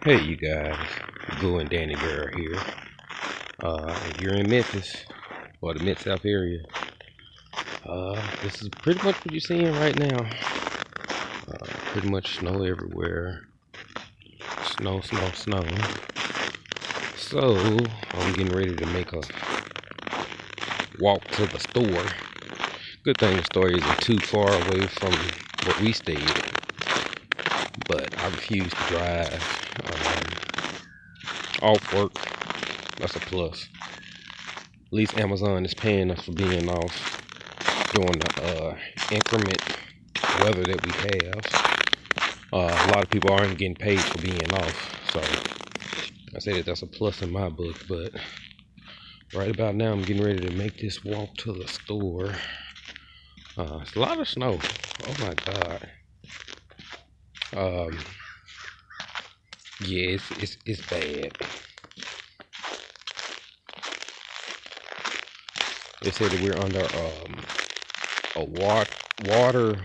Hey you guys, Blue and Danny Girl here. If you're in Memphis or the Mid-South area, this is pretty much what you're seeing right now. Pretty much snow everywhere. Snow. So I'm getting ready to make a walk to the store. Good thing the store isn't too far away from where we stayed, but I refuse to drive off work. That's a plus. At least Amazon is paying us for being off during the inclement weather that we have. A lot of people aren't getting paid for being off, so I say that's a plus in my book. But right about now, I'm getting ready to make this walk to the store. It's a lot of snow. Oh my god. Yeah, it's bad. They said that we're under a water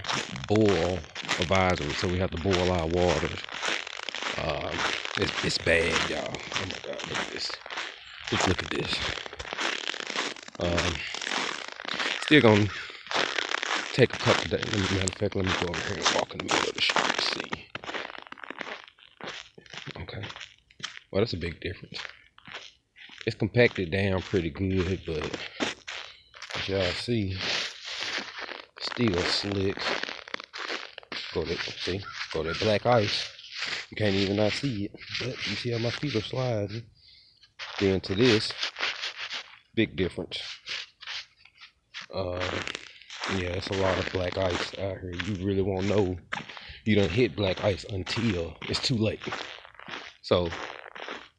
boil advisory, so we have to boil our water. It's bad, y'all. Oh my god, look at this. Just look at this. Still gonna take a couple days. Matter of fact, let me go over here and walk in the middle of the street to see. Okay. Well, that's a big difference. It's compacted down pretty good, but as y'all see, still slick. Go that black ice. You can't even not see it, but you see how my feet are sliding. Then to this, big difference. Yeah, it's a lot of black ice out here. You really won't know you done hit black ice until it's too late. So,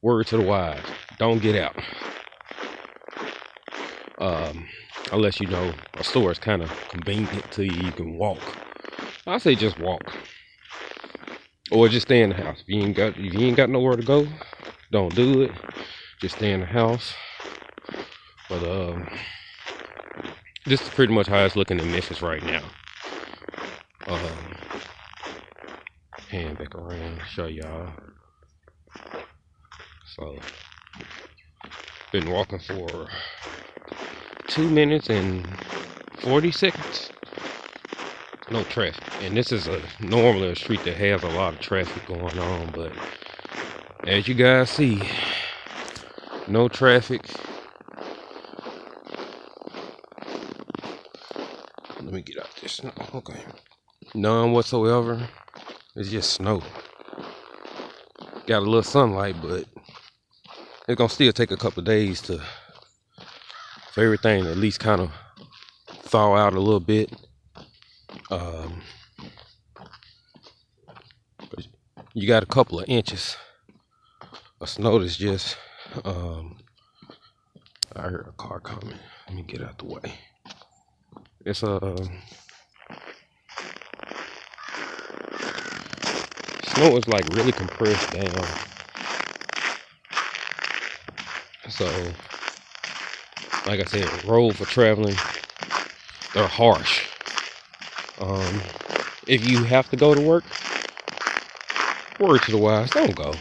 word to the wise, don't get out. Unless you know a store is kind of convenient to you, you can walk. I say just walk, or just stay in the house. If you ain't got nowhere to go, don't do it. Just stay in the house. But this is pretty much how it's looking in Memphis right now. Hand back around, show y'all. So, been walking for 2 minutes and 40 seconds. No traffic. And this is normally a street that has a lot of traffic going on, but as you guys see, no traffic. Let me get out this snow. Okay. None whatsoever. It's just snow. Got a little sunlight, but it's gonna still take a couple of days for everything to at least kind of thaw out a little bit. But you got a couple of inches of snow that's just I heard a car coming. Let me get out the way. It's snow is like really compressed down. So, like I said, road for traveling, they're harsh. If you have to go to work, word to the wise, don't go.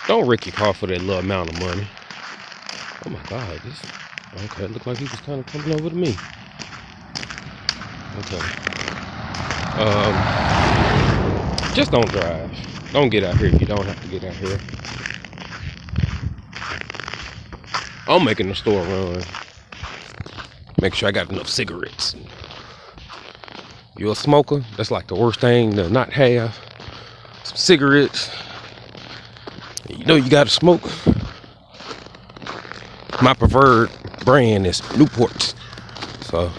Don't wreck your car for that little amount of money. Oh my god, okay, it looked like he was kind of coming over to me. Okay. Just don't drive. Don't get out here if you don't have to get out here. I'm making the store run. Make sure I got enough cigarettes. You're a smoker? That's like the worst thing to not have. Some cigarettes. You know you gotta smoke. My preferred brand is Newports. So,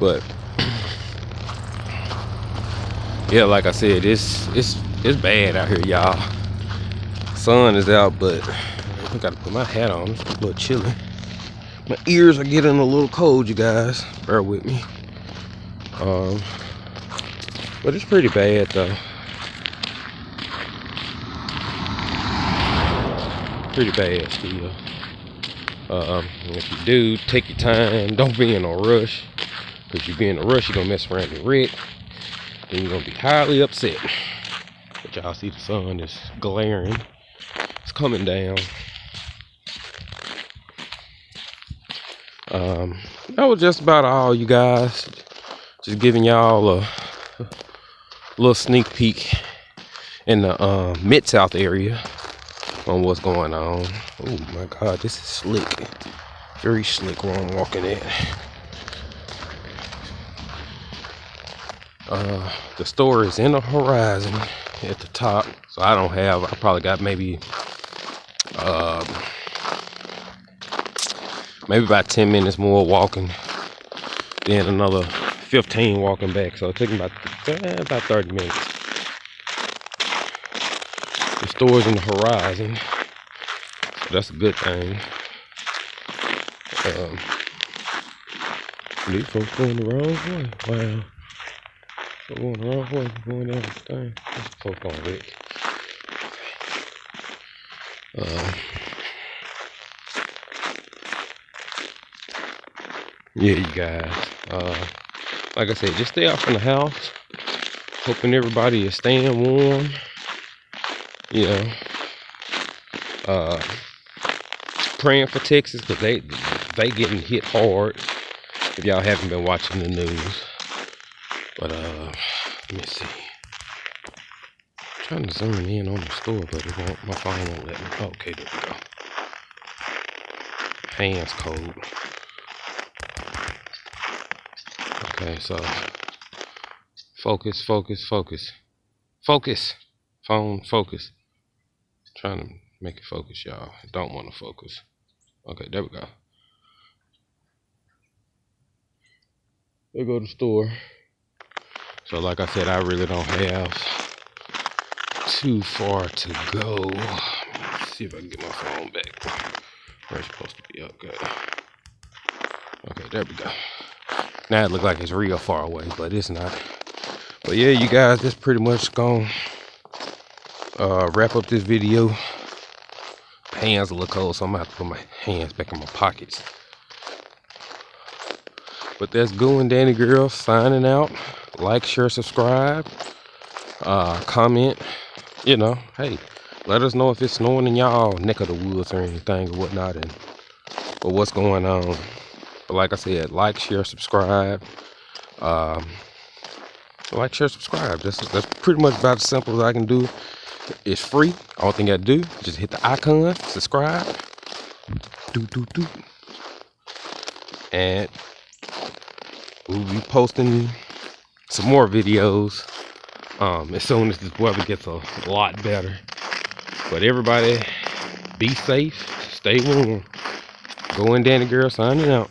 but yeah, like I said, it's bad out here, y'all. Sun is out, but I gotta put my hat on. It's a little chilly. My ears are getting a little cold, you guys. Bear with me. But it's pretty bad though. Pretty bad still. If you do, take your time. Don't be in a rush. Because if you be in a rush, you're gonna mess around and wreck. Then you're gonna be highly upset. But y'all see the sun is glaring. It's coming down. That was just about all, you guys. Just giving y'all a little sneak peek in the Mid-South area on what's going on. Oh my God, this is slick. Very slick where I'm walking at. The store is in the horizon at the top. So I probably got maybe about 10 minutes more walking, then another 15 walking back. So it took me about 30 minutes. The store's in the horizon, so that's a good thing. These folks going the wrong way. Wow. They're going the wrong way, going down the thing. That's folks on Rick. Yeah, you guys. Like I said, just stay out from the house. Hoping everybody is staying warm. You know. Praying for Texas, because they getting hit hard. If y'all haven't been watching the news. But let me see. I'm trying to zoom in on the store, but my phone won't let me. Okay, there we go. Hands cold. Okay, so focus. Phone, focus. Trying to make it focus, y'all. Don't want to focus. Okay, there we go. There go the store. So like I said, I really don't have too far to go. Let's see if I can get my phone back. Where it's supposed to be. Okay, there we go. Now it looks like it's real far away, but it's not. But yeah, you guys, that's pretty much gonna wrap up this video. Hands a little cold, so I'm gonna have to put my hands back in my pockets. But that's Going Danny Girl signing out. Like, share, subscribe, comment. You know, hey, let us know if it's snowing in y'all neck of the woods or anything or whatnot, or what's going on. But like I said, like, share, subscribe. Like, share, subscribe. That's pretty much about as simple as I can do. It's free. All thing I do, just hit the icon, subscribe. And we'll be posting some more videos as soon as this weather gets a lot better. But everybody, be safe, stay warm. Going Danny Girl signing out.